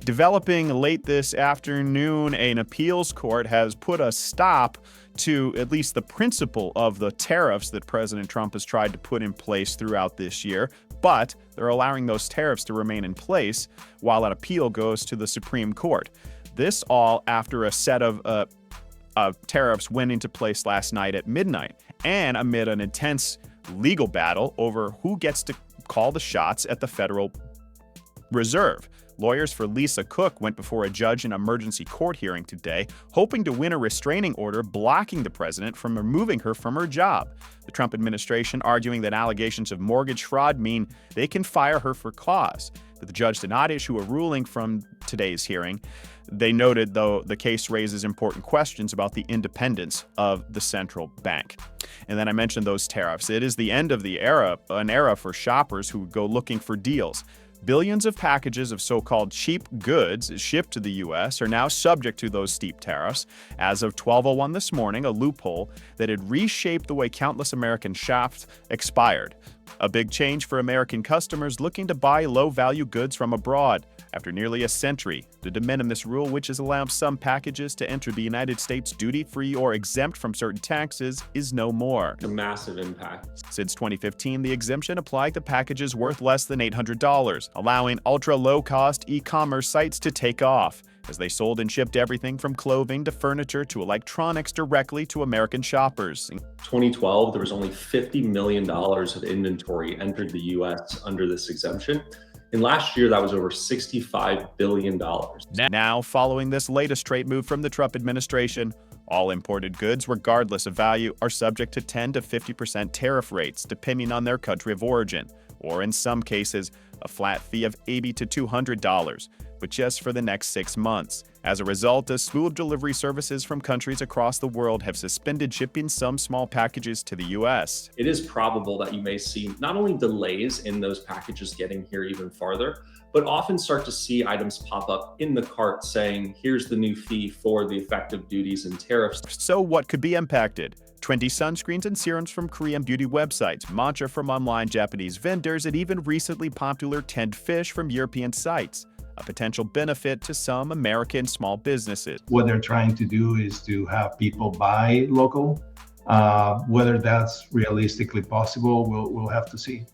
Developing late this afternoon, an appeals court has put a stop to at least the principle of the tariffs that President Trump has tried to put in place throughout this year, but they're allowing those tariffs to remain in place while an appeal goes to the Supreme Court. This all after a set of tariffs went into place last night at midnight, and amid an intense legal battle over who gets to call the shots at the Federal Reserve. Lawyers for Lisa Cook went before a judge in an emergency court hearing today, hoping to win a restraining order blocking the president from removing her from her job. The Trump administration arguing that allegations of mortgage fraud mean they can fire her for cause. But the judge did not issue a ruling from today's hearing. They noted, though, the case raises important questions about the independence of the central bank. And then I mentioned those tariffs. It is the end of an era for shoppers who go looking for deals. Billions of packages of so-called cheap goods shipped to the U.S. are now subject to those steep tariffs. As of 12:01 this morning, a loophole that had reshaped the way countless Americans shopped expired. A big change for American customers looking to buy low-value goods from abroad. After nearly a century, the de minimis rule, which has allowed some packages to enter the United States duty-free or exempt from certain taxes, is no more. A massive impact. Since 2015, the exemption applied to packages worth less than $800, allowing ultra-low-cost e-commerce sites to take off, as they sold and shipped everything from clothing to furniture to electronics directly to American shoppers. In 2012, there was only $50 million of inventory entered the U.S. under this exemption. And last year, that was over $65 billion. Now, following this latest trade move from the Trump administration, all imported goods, regardless of value, are subject to 10 to 50% tariff rates, depending on their country of origin, or in some cases, a flat fee of $80 to $200, but just for the next 6 months. As a result, food delivery services from countries across the world have suspended shipping some small packages to the U.S. It is probable that you may see not only delays in those packages getting here even farther, but often start to see items pop up in the cart saying, here's the new fee for the effective duties and tariffs. So what could be impacted? Trendy sunscreens and serums from Korean beauty websites, matcha from online Japanese vendors, and even recently popular tinned fish from European sites. A potential benefit to some American small businesses. What they're trying to do is to have people buy local. Whether that's realistically possible, we'll have to see.